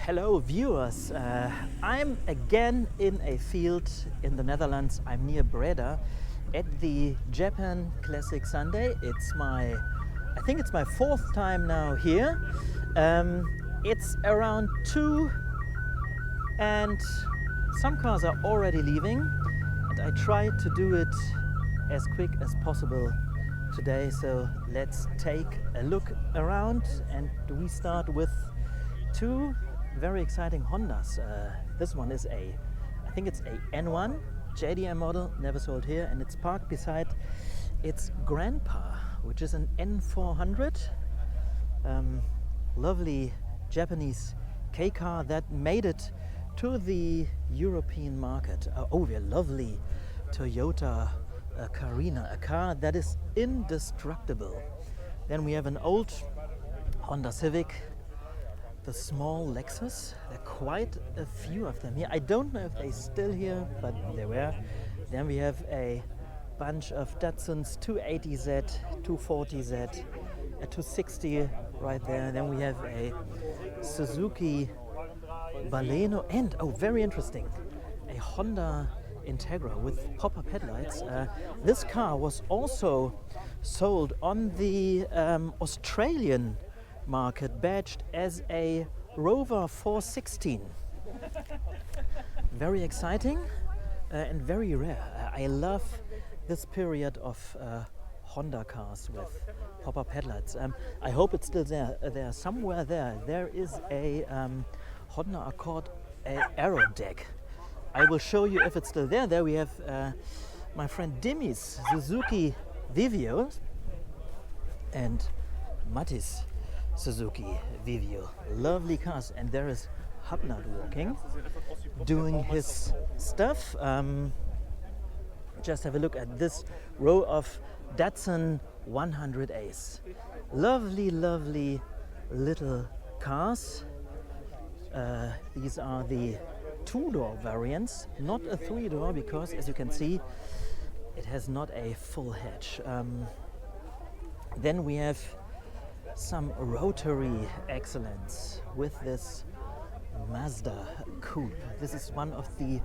Hello viewers, I'm again in a field in the Netherlands. I'm near Breda at the Japan Classic Sunday. I think it's my fourth time now here. It's around 2 and some cars are already leaving, and I try to do it as quick as possible today. So let's take a look around, and we start with two very exciting Hondas. This one is I think it's a N1 JDM model, never sold here, and it's parked beside its grandpa, which is an N400. Lovely Japanese K car that made it to the European market. A lovely Toyota Carina, a car that is indestructible. Then we have an old Honda Civic, the small Lexus. There are quite a few of them here. I don't know if they're still here, but they were. Then we have a bunch of Datsuns, 280Z, 240Z, a 260 right there. Then we have a Suzuki Baleno, and very interesting, a Honda Integra with pop-up headlights. This car was also sold on the Australian market, badged as a Rover 416. Very exciting and very rare. I love this period of Honda cars with pop-up headlights. I hope it's still there. Somewhere there is a Honda Accord Aero deck. I will show you if it's still there. There we have my friend Dimi's Suzuki Vivio and Mattis Suzuki Vivio. Lovely cars. And there is Hapnat walking, doing his stuff. Just have a look at this row of Datsun 100As. Lovely, lovely little cars. These are the two-door variants, not a three-door, because as you can see, it has not a full hatch. Then we have some rotary excellence with this Mazda coupe. This is one of the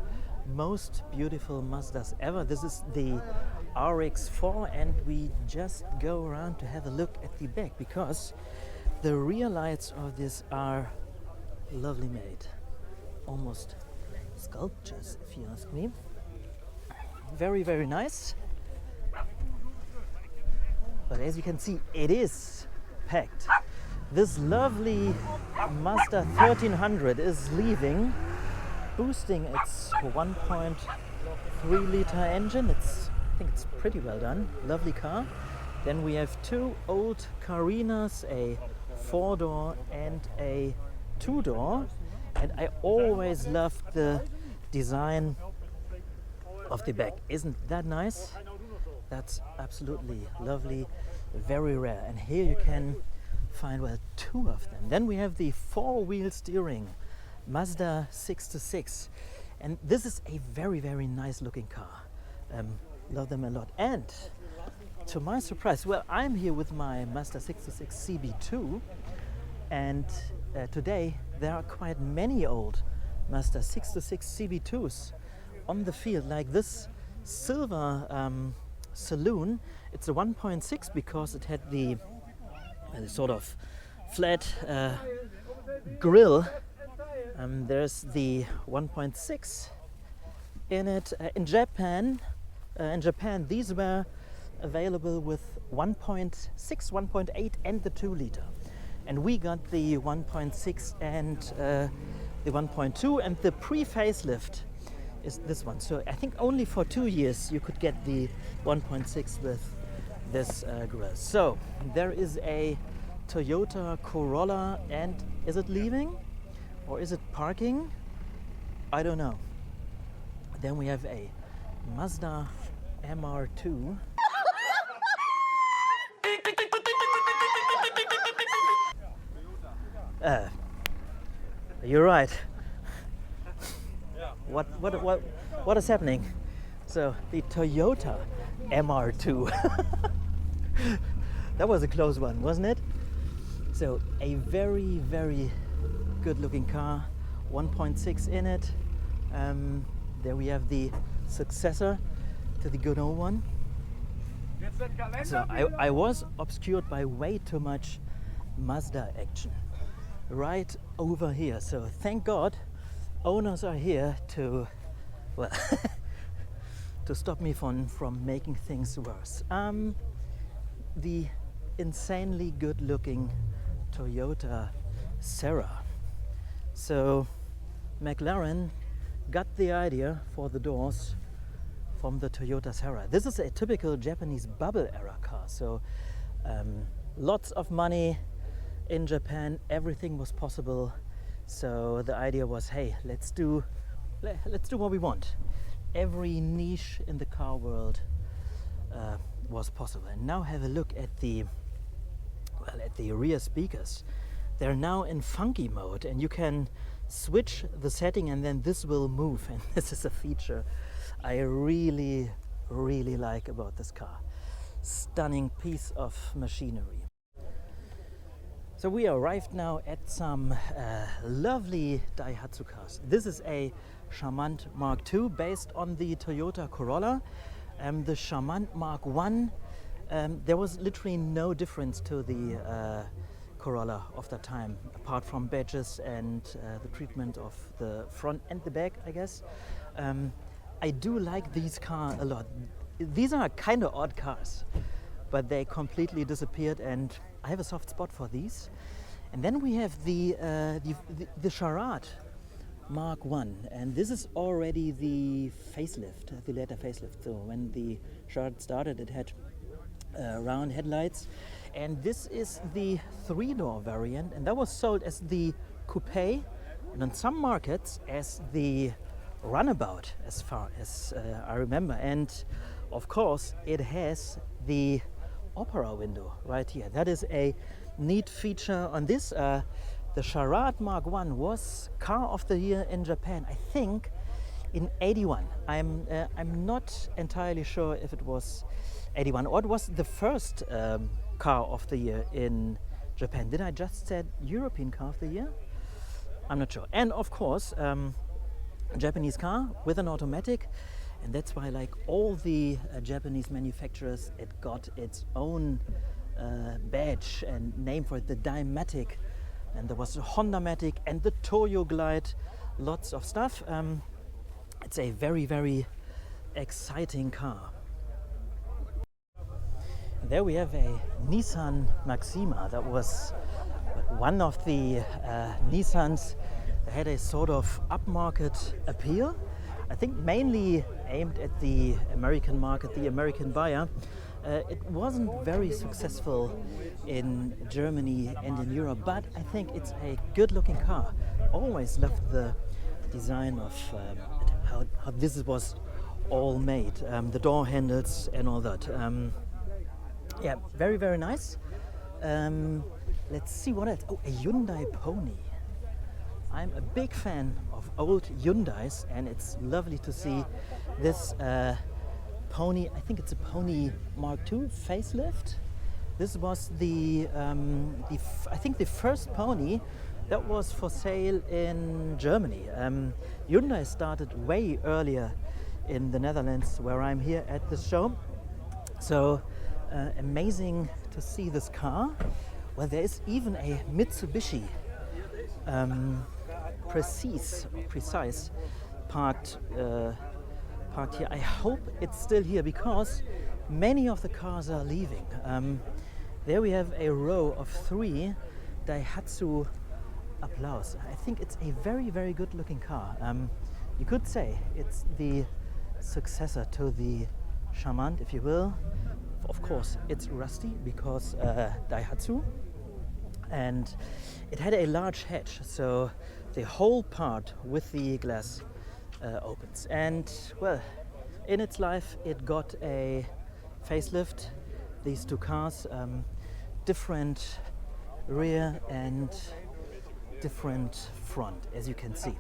most beautiful Mazdas ever. This is the RX-4, and we just go around to have a look at the back, because the rear lights of this are lovely made, almost sculptures if you ask me. Very, very nice. But as you can see, it is packed. This lovely Mazda 1300 is leaving, boosting its 1.3 liter engine. I think it's pretty well done. Lovely car. Then we have two old Carinas, a 4-door and a 2-door. And I always loved the design of the back. Isn't that nice? That's absolutely lovely, very rare. And here you can find, two of them. Then we have the 4-wheel steering Mazda 626. And this is a very, very nice looking car. Love them a lot. And to my surprise, I'm here with my Mazda 626 CB2. And today there are quite many old Mazda 626 CB2s on the field, like this silver Saloon. It's a 1.6 because it had the sort of flat grille. There's the 1.6 in it. In Japan, these were available with 1.6, 1.8 and the 2 liter. And we got the 1.6 and the 1.2, and the pre-facelift is this one. So I think only for 2 years you could get the 1.6 with this grille. So there is a Toyota Corolla, and is it leaving or is it parking? I don't know. Then we have a Mazda MR2. You're right. What is happening? So the Toyota MR2. That was a close one, wasn't it? So a very, very good looking car, 1.6 in it. There we have the successor to the good old one. So I was obscured by way too much Mazda action right over here. So thank God owners are here to, well, to stop me from making things worse. The insanely good looking Toyota Serra. So McLaren got the idea for the doors from the Toyota Serra. This is a typical Japanese bubble era car. So lots of money in Japan, everything was possible. So the idea was, hey, let's do what we want. Every niche in the car world was possible. And now have a look at the rear speakers. They're now in funky mode, and you can switch the setting and then this will move. And this is a feature I really like about this car. Stunning piece of machinery. So we arrived now at some lovely Daihatsu cars. This is a Charmant Mark II based on the Toyota Corolla. The Charmant Mark I, there was literally no difference to the Corolla of that time, apart from badges and the treatment of the front and the back, I guess. I do like these cars a lot. These are kind of odd cars, but they completely disappeared, and I have a soft spot for these. And then we have the Charade Mark I, and this is already the facelift, the later facelift. So when the Charade started, it had round headlights, and this is the 3-door variant, and that was sold as the coupe, and in some markets as the runabout, as far as I remember. And of course it has the opera window right here. That is a neat feature on this. The Charade Mark I was car of the year in Japan, I think in 81. I'm not entirely sure if it was 81 or it was the first car of the year in Japan. Did I just said European car of the year? I'm not sure. And of course Japanese car with an automatic, and that's why, like all the Japanese manufacturers, it got its own badge and name for it, the Daimatic, and there was the Honda-matic and the Toyo Glide, lots of stuff. It's a very exciting car. There we have a Nissan Maxima. That was one of the Nissans that had a sort of upmarket appeal. I think mainly aimed at the American market, the American buyer. It wasn't very successful in Germany and in Europe, but I think it's a good looking car. Always loved the design of how this was all made, the door handles and all that. Yeah, very nice. Let's see what else. Oh, a Hyundai Pony. I'm a big fan of old Hyundais, and it's lovely to see this Pony. I think it's a Pony Mark II facelift. This was I think the first Pony that was for sale in Germany. Hyundai started way earlier in the Netherlands, where I'm here at the show. So amazing to see this car. Well, there is even a Mitsubishi Precise parked here. I hope it's still here because many of the cars are leaving. There we have a row of 3 Daihatsu Applaus. I think it's a very good looking car. You could say it's the successor to the Charmant, if you will. Of course, it's rusty because Daihatsu, and it had a large hatch, so the whole part with the glass opens. And well, in its life, it got a facelift. These 2 cars, different rear and different front, as you can see.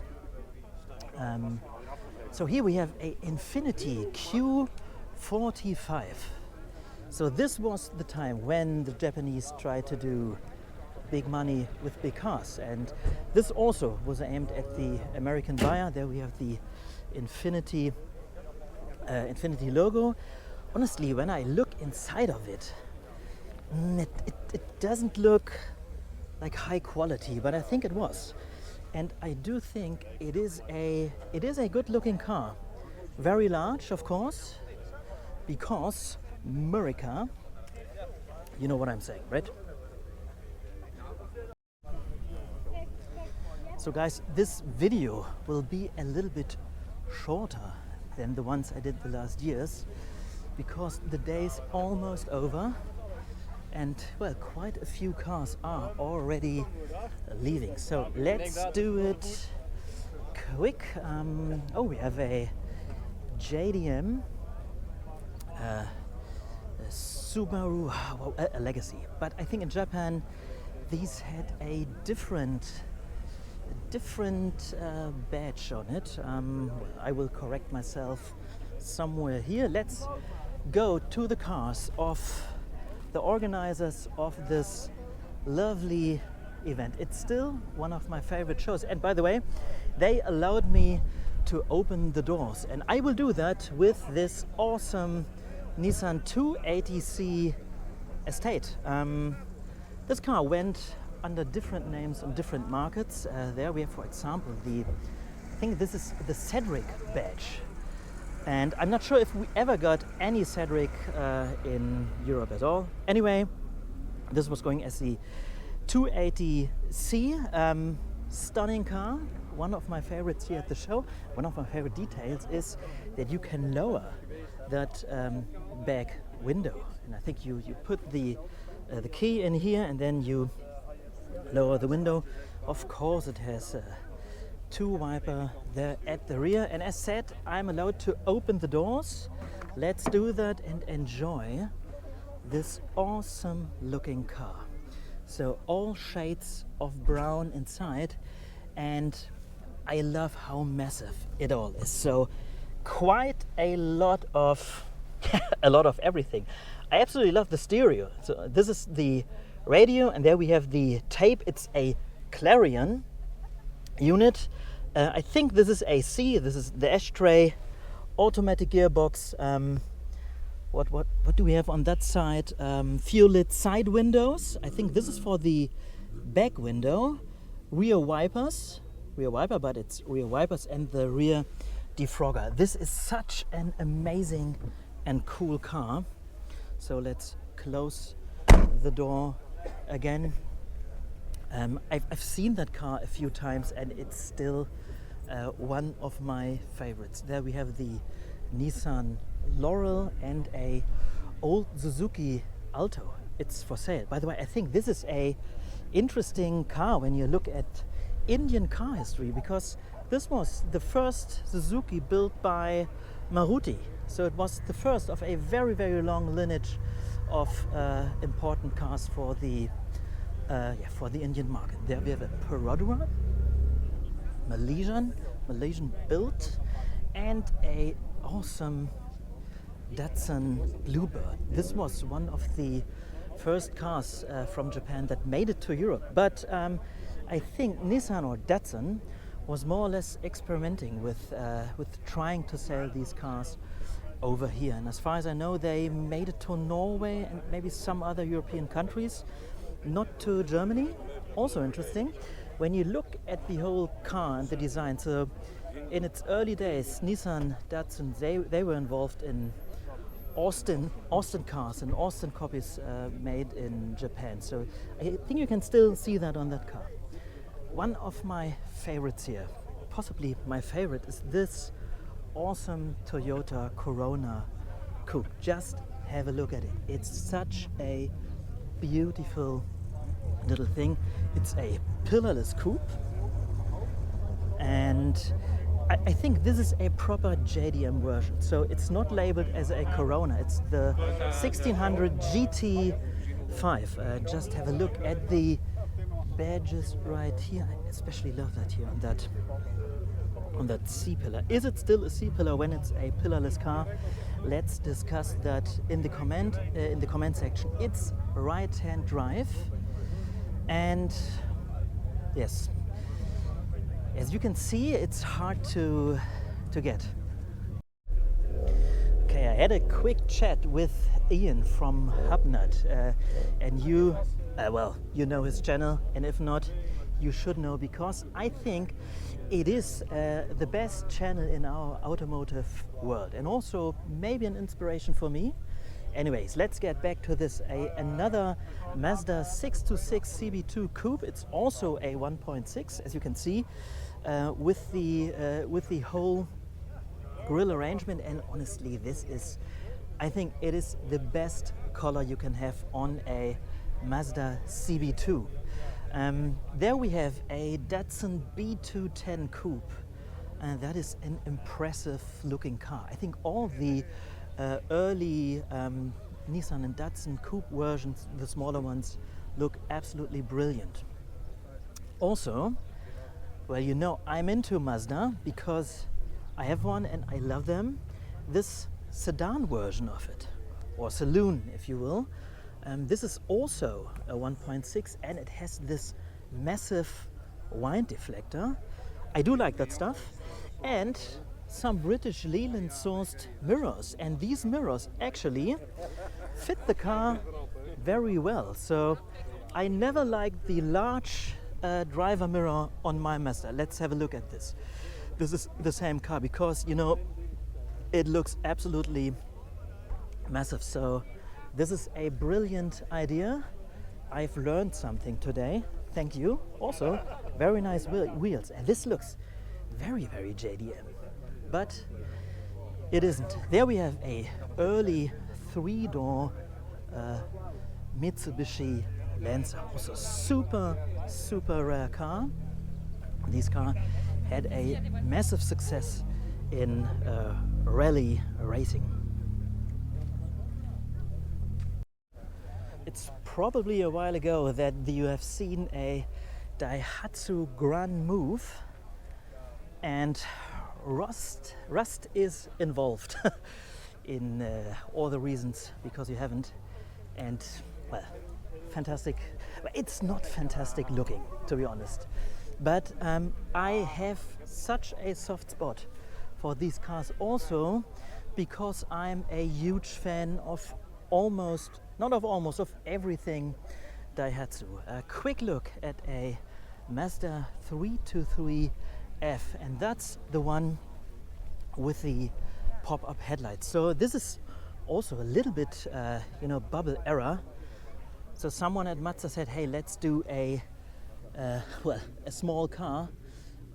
So here we have a Infiniti Q45. So this was the time when the Japanese tried to do big money with big cars. And this also was aimed at the American buyer. There we have the Infiniti logo. Honestly, when I look inside of it, it doesn't look like high quality, but I think it was. And I do think it is a good looking car. Very large, of course, because Murica, you know what I'm saying, right? So guys, this video will be a little bit shorter than the ones I did the last years, because the day's almost over and, well, quite a few cars are already leaving. So let's do it quick. Oh, we have a JDM, a Subaru, well, a Legacy. But I think in Japan these had a different badge on it. I will correct myself somewhere here. Let's go to the cars of the organizers of this lovely event. It's still one of my favorite shows. And by the way, they allowed me to open the doors. And I will do that with this awesome Nissan 280C Estate. This car went under different names on different markets. There we have, for example, I think this is the Cedric badge. And I'm not sure if we ever got any Cedric in Europe at all. Anyway, this was going as the 280C. Stunning car. One of my favorites here at the show. One of my favorite details is that you can lower that back window. And I think you put the key in here and then you lower the window. Of course, it has two wiper there at the rear, and as said, I'm allowed to open the doors. Let's do that and enjoy this awesome looking car. So all shades of brown inside, and I love how massive it all is. So quite a lot of everything. I absolutely love the stereo. So this is the radio, and there we have the tape. It's a Clarion unit. I think this is AC. This is the ashtray, automatic gearbox. What do we have on that side? Fuel lit side windows. I think this is for the back window. Rear wipers, but it's rear wipers, and the rear defrogger. This is such an amazing and cool car. So let's close the door again. I've seen that car a few times, and it's still one of my favorites. There we have the Nissan Laurel and a old Suzuki Alto. It's for sale. By the way, I think this is a interesting car when you look at Indian car history, because this was the first Suzuki built by Maruti. So it was the first of a very, very long lineage of important cars for the Indian market. There we have a Perodua, Malaysian built, and a awesome Datsun Bluebird. This was one of the first cars from Japan that made it to Europe. But I think Nissan or Datsun was more or less experimenting with trying to sell these cars over here. And as far as I know, they made it to Norway and maybe some other European countries, not to Germany. Also interesting, when you look at the whole car and the design. So in its early days, Nissan, Datsun, they were involved in Austin cars and Austin copies made in Japan. So I think you can still see that on that car. One of my favorites here, possibly my favorite, is this awesome Toyota Corona coupe. Just have a look at it. It's such a beautiful little thing. It's a pillarless coupe, and I think this is a proper JDM version. So it's not labeled as a Corona. It's the 1600 GT5. Just have a look at the badges right here. I especially love that here on that C-pillar. Is it still a C-pillar when it's a pillarless car? Let's discuss that in the comment section. It's right-hand drive. And yes, as you can see, it's hard to get. Okay, I had a quick chat with Ian from Hubnut, and you know his channel, and if not, you should know, because I think it is the best channel in our automotive world, and also maybe an inspiration for me. Anyways, let's get back to this. Another Mazda 626 CB2 Coupe. It's also a 1.6, as you can see, with the whole grille arrangement. And honestly, this is, I think it is the best color you can have on a Mazda CB2. There we have a Datsun B210 Coupe, and that is an impressive looking car. I think all the early Nissan and Datsun Coupe versions, the smaller ones, look absolutely brilliant. Also, well, you know, I'm into Mazda because I have one and I love them. This sedan version of it, or saloon if you will, this is also a 1.6, and it has this massive wind deflector. I do like that stuff. And some British Leyland sourced mirrors, and these mirrors actually fit the car very well. So I never liked the large driver mirror on my Mazda. Let's have a look at this. This is the same car because, you know, it looks absolutely massive. So this is a brilliant idea. I've learned something today. Thank you. Also, very nice wheels, and this looks very, very JDM. But it isn't. There we have a early 3-door Mitsubishi Lancer, also super rare car. This car had a massive success in rally racing. It's probably a while ago that you have seen a Daihatsu Gran Move, and Rust is involved in all the reasons because you haven't. And well, fantastic. It's not fantastic looking, to be honest, but I have such a soft spot for these cars also because I'm a huge fan of of everything Daihatsu. A quick look at a Mazda 323F, and that's the one with the pop-up headlights. So this is also a little bit, bubble era. So someone at Mazda said, hey, let's do a small car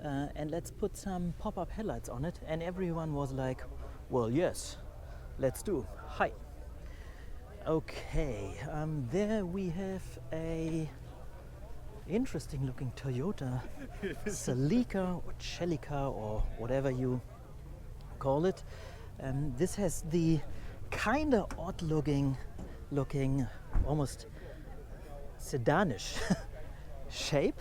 and let's put some pop-up headlights on it. And everyone was like, well, yes, let's do. Hi. Okay, there we have a interesting looking Toyota Celica or Celica or whatever you call it. This has the kind of odd looking almost sedanish shape.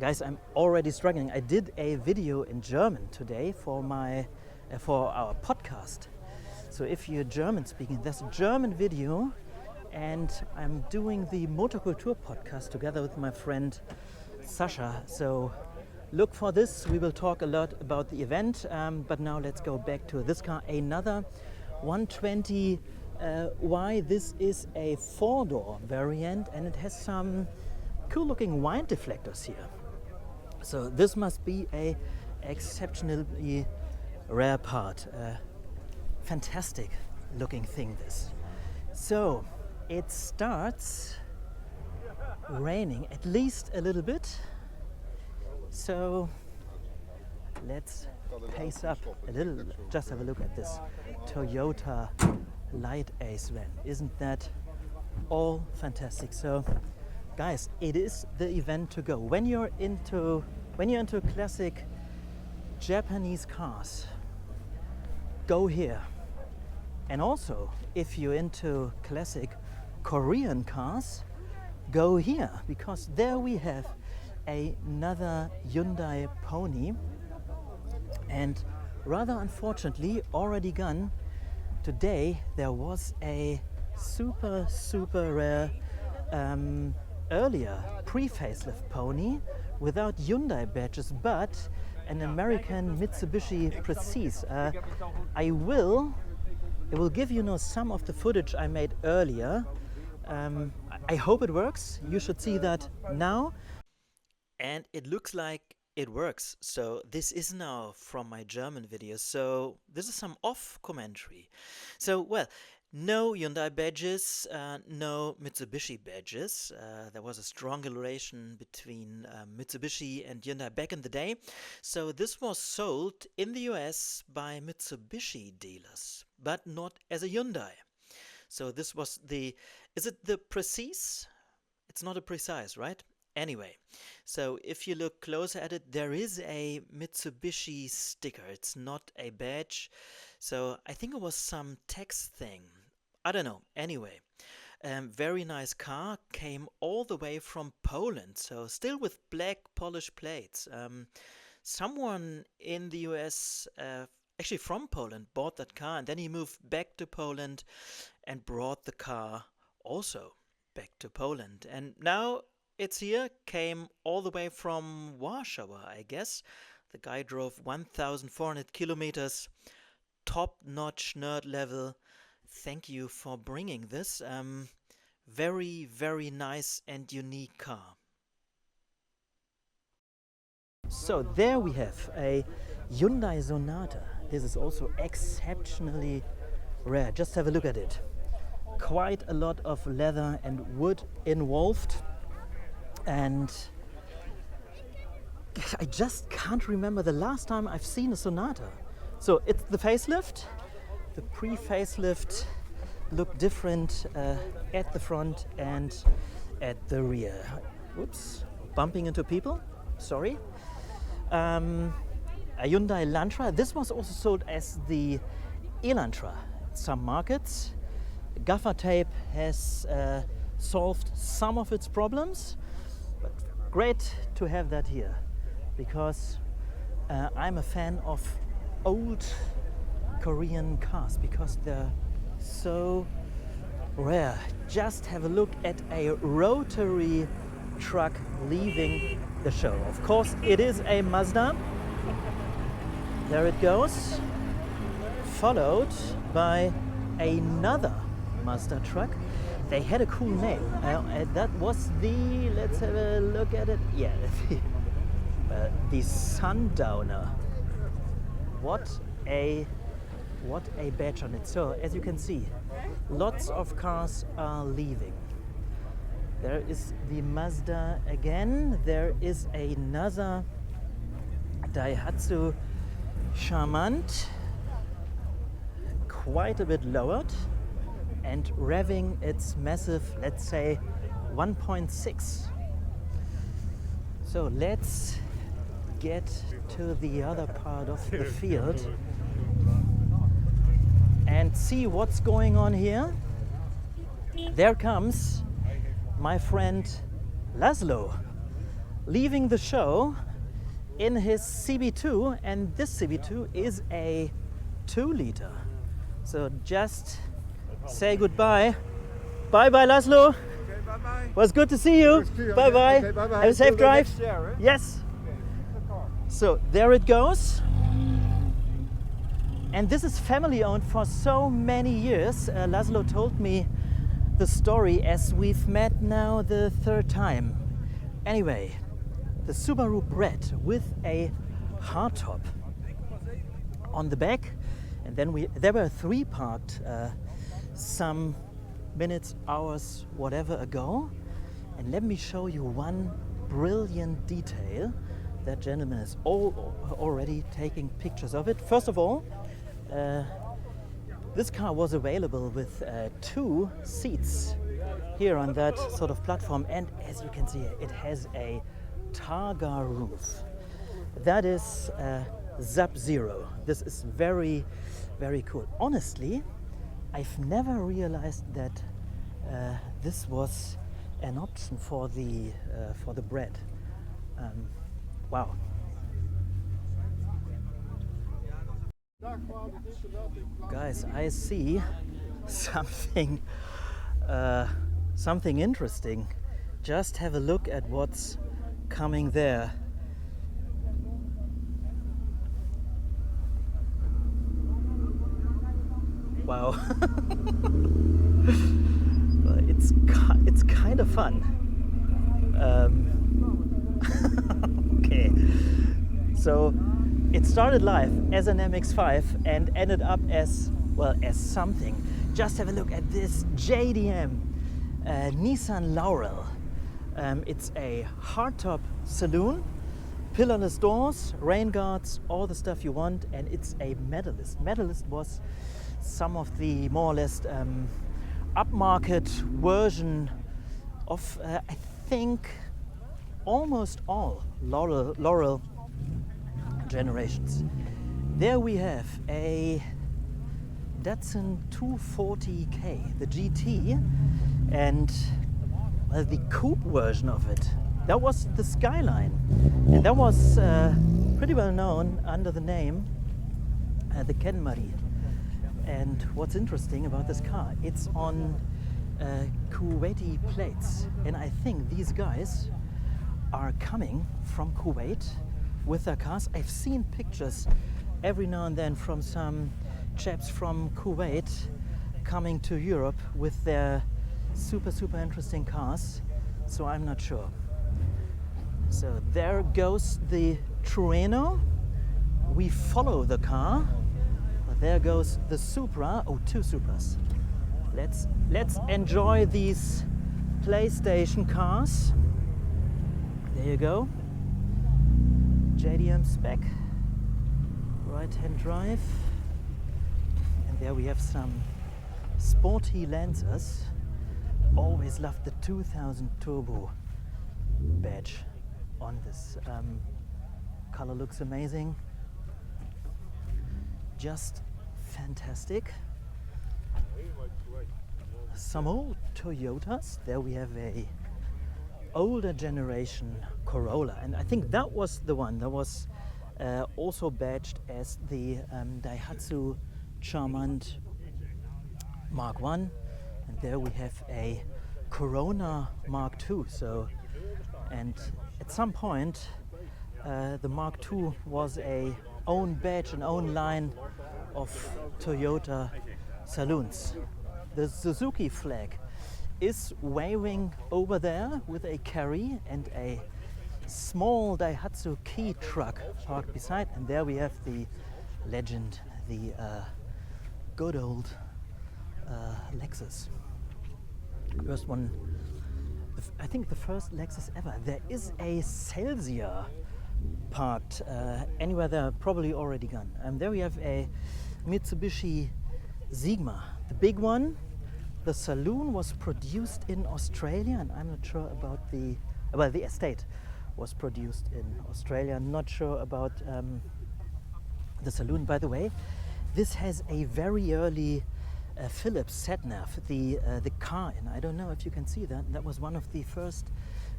Guys, I'm already struggling. I did a video in German today for our podcast. So if you're German speaking, there's a German video, and I'm doing the Motokultur podcast together with my friend Sasha. So look for this. We will talk a lot about the event, but now let's go back to this car, another 120. Why this is a 4-door variant, and it has some cool looking wind deflectors here. So this must be a exceptionally rare part. Fantastic looking thing, this. So it starts raining at least a little bit, so let's pace up a little. Just have a look at this Toyota Light Ace van. Isn't that all fantastic? So guys, it is the event to go when you're into classic Japanese cars. Go here. And also, if you're into classic Korean cars, go here, because there we have another Hyundai Pony, and rather unfortunately already gone. Today there was a super rare earlier pre-facelift pony without Hyundai badges, but an American Mitsubishi Precis. I will give you now some of the footage I made earlier. I hope it works. You should see that now. And it looks like it works. So this is now from my German video. So this is some off commentary. So, well, no Hyundai badges, no Mitsubishi badges. There was a strong relation between Mitsubishi and Hyundai back in the day. So this was sold in the US by Mitsubishi dealers, but not as a Hyundai. So this was is it the Precis? It's not a Precise, right? Anyway, so if you look closer at it, there is a Mitsubishi sticker. It's not a badge. So I think it was some text thing. I don't know. Anyway, very nice car. Came all the way from Poland. So still with black polished plates. Someone in the US, actually from Poland, bought that car. And then he moved back to Poland and brought the car also back to Poland. And now it's here, came all the way from Warsaw, I guess. The guy drove 1,400 kilometers, top-notch nerd level. Thank you for bringing this. Very, very nice and unique car. So there we have a Hyundai Sonata. This is also exceptionally rare. Just have a look at it. Quite a lot of leather and wood involved. And I just can't remember the last time I've seen a Sonata. So it's the facelift. The pre-facelift looked different at the front and at the rear. Oops, bumping into people, sorry. A Hyundai Elantra. This was also sold as the Elantra in some markets. Gaffer tape has solved some of its problems. But great to have that here, because I'm a fan of old Korean cars, because they're so rare. Just have a look at a rotary truck leaving the show. Of course, it is a Mazda. There it goes, followed by another Mazda truck. They had a cool name. That was the, let's have a look at it. Yeah, the Sundowner. What a badge on it. So as you can see, lots of cars are leaving. There is the Mazda again. There is another Daihatsu Charmant, quite a bit lowered, and revving its massive, let's say, 1.6. So let's get to the other part of the field and see what's going on here. There comes my friend Laszlo, leaving the show in his CB2, and this CB2 is a 2-liter. So just say goodbye. Bye-bye, Laszlo. Okay, bye-bye. Was good to see you. Bye-bye. Okay, bye-bye. Have a safe drive. Year, eh? Yes. So there it goes. And this is family owned for so many years. Laszlo told me the story as we've met now the third time. Anyway, the Subaru Bred with a hardtop on the back, and then there were 3 parked some minutes, hours, whatever ago. And let me show you one brilliant detail. That gentleman is already taking pictures of it. First of all, this car was available with 2 seats here on that sort of platform, and as you can see, it has a Targa roof. That is Sub-Zero. This is very, very cool. Honestly, I've never realized that this was an option for the Bred. Wow. Guys, I see something something interesting. Just have a look at what's coming there. Wow. It's kind of fun. Okay, so it started live as an MX-5 and ended up as, well, as something. Just have a look at this JDM Nissan Laurel. It's a hardtop saloon, pillarless doors, rain guards, all the stuff you want, and it's a Medalist. Medalist was some of the more or less upmarket version of, I think, almost all Laurel generations. There we have a Datsun 240K, the GT, and well, the coupe version of it. That was the Skyline, and that was pretty well known under the name the Ken Marie. And what's interesting about this car, it's on Kuwaiti plates, and I think these guys are coming from Kuwait with their cars. I've seen pictures every now and then from some chaps from Kuwait coming to Europe with their super interesting cars, so I'm not sure. So there goes the Trueno. We follow the car. There goes the Supra. Oh, two Supras. Let's enjoy these PlayStation cars. There you go. JDM spec, right-hand drive, and there we have some sporty Lancers. Always loved the 2000 Turbo badge on this. Color looks amazing, just fantastic. Some old Toyotas. There we have a older generation Corolla, and I think that was the one that was also badged as the Daihatsu Charmant Mark 1, and there we have a Corona Mark 2. So, and at some point the Mark 2 was a own badge, an own line of Toyota saloons. The Suzuki flag is waving over there with a Carry and a small Daihatsu Key truck parked beside, and there we have the legend, the good old Lexus. First one, I think the first Lexus ever. There is a Celsior parked anywhere there, probably already gone. There we have a Mitsubishi Sigma, the big one. The saloon was produced in Australia, and I'm not sure about the, well, the estate was produced in Australia. Not sure about the saloon. By the way, this has a very early Philips sat-nav, the car, and I don't know if you can see that. That was one of the first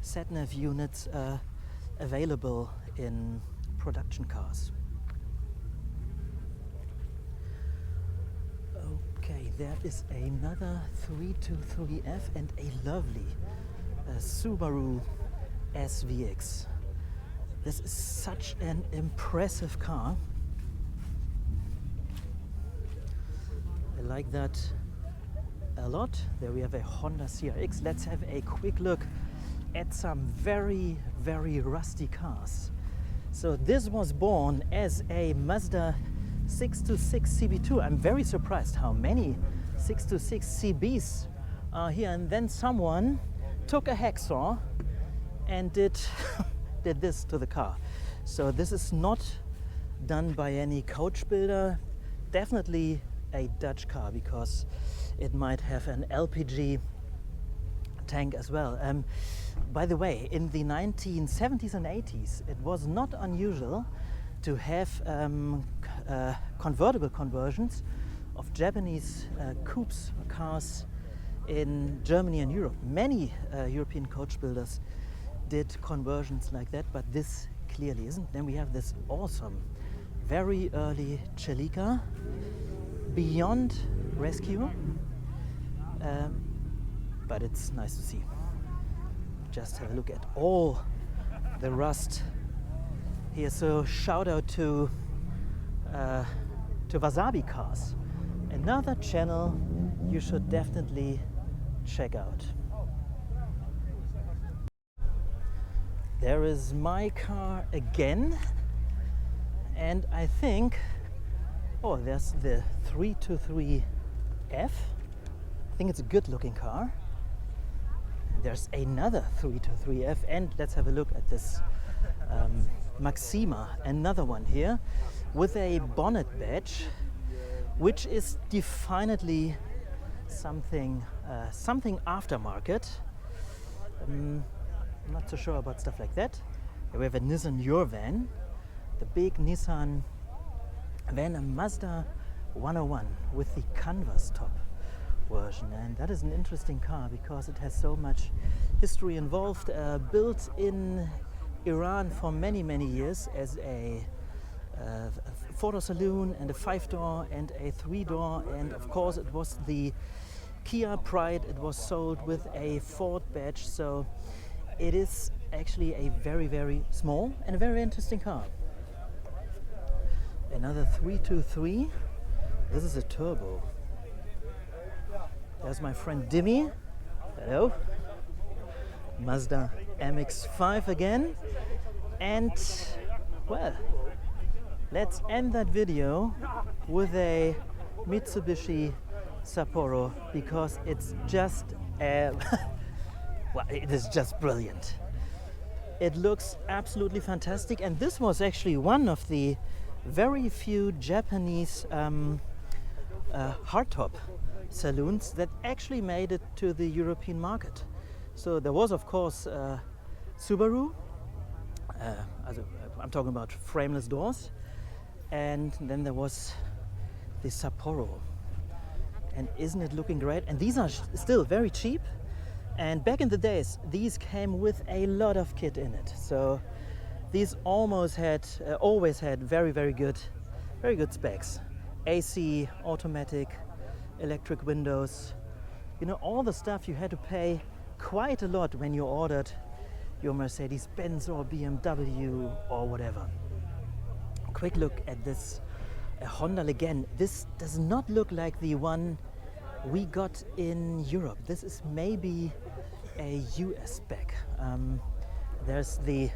sat-nav units available in production cars. Okay, there is another 323F and a lovely Subaru SVX. This is such an impressive car. I like that a lot. There we have a Honda CRX. Let's have a quick look at some very rusty cars. So this was born as a Mazda 626 CB2. I'm very surprised how many 626 CBs are here, and then someone took a hacksaw and did this to the car. So this is not done by any coach builder, definitely a Dutch car, because it might have an LPG tank as well. By the way, in the 1970s and 80s, it was not unusual to have convertible conversions of Japanese coupes cars in Germany and Europe. Many European coach builders did conversions like that, but this clearly isn't. Then we have this awesome, very early Celica Beyond Rescue. but it's nice to see. Just have a look at all the rust here. So shout out to Wasabi Cars, another channel you should definitely check out. There is my car again, and I think, oh, there's the 323F. I think it's a good looking car. There's another 323F, and let's have a look at this Maxima, another one here with a bonnet badge, which is definitely something aftermarket. I'm not so sure about stuff like that. Here we have a Nissan Your Van, the big Nissan van, a Mazda 101 with the canvas top version, and that is an interesting car because it has so much history involved. Built in Iran for many years as a four-door saloon and a 5-door and a 3-door, and of course it was the Kia Pride. It was sold with a Ford badge, so it is actually a very small and a very interesting car. Another 323. This is a turbo. There's my friend Dimmy. Hello. Mazda MX-5 again. And, well, let's end that video with a Mitsubishi Sapporo, because it's just well, it is just brilliant. It looks absolutely fantastic, and this was actually one of the very few Japanese hardtop saloons that actually made it to the European market. So there was, of course, Subaru. I'm talking about frameless doors, and then there was the Sapporo. And isn't it looking great? And these are still very cheap. And back in the days, these came with a lot of kit in it. So these always had very good specs. AC, automatic, electric windows. You know, all the stuff you had to pay quite a lot when you ordered your Mercedes-Benz or BMW or whatever. Quick look at this Honda Legend. This does not look like the one we got in Europe. This is maybe a US spec. There's the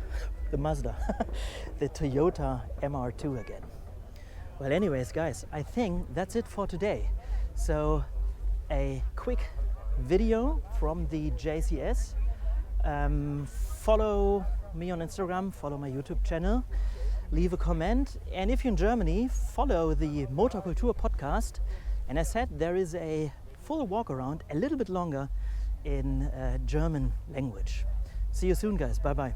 Mazda, the Toyota MR2 again. Well, anyways, guys, I think that's it for today. So a quick video from the JCS. Follow me on Instagram, follow my YouTube channel, leave a comment, and if you're in Germany, follow the Motorkultur podcast. And as said, there is a full walk around, a little bit longer, in German language. See you soon, guys. Bye bye.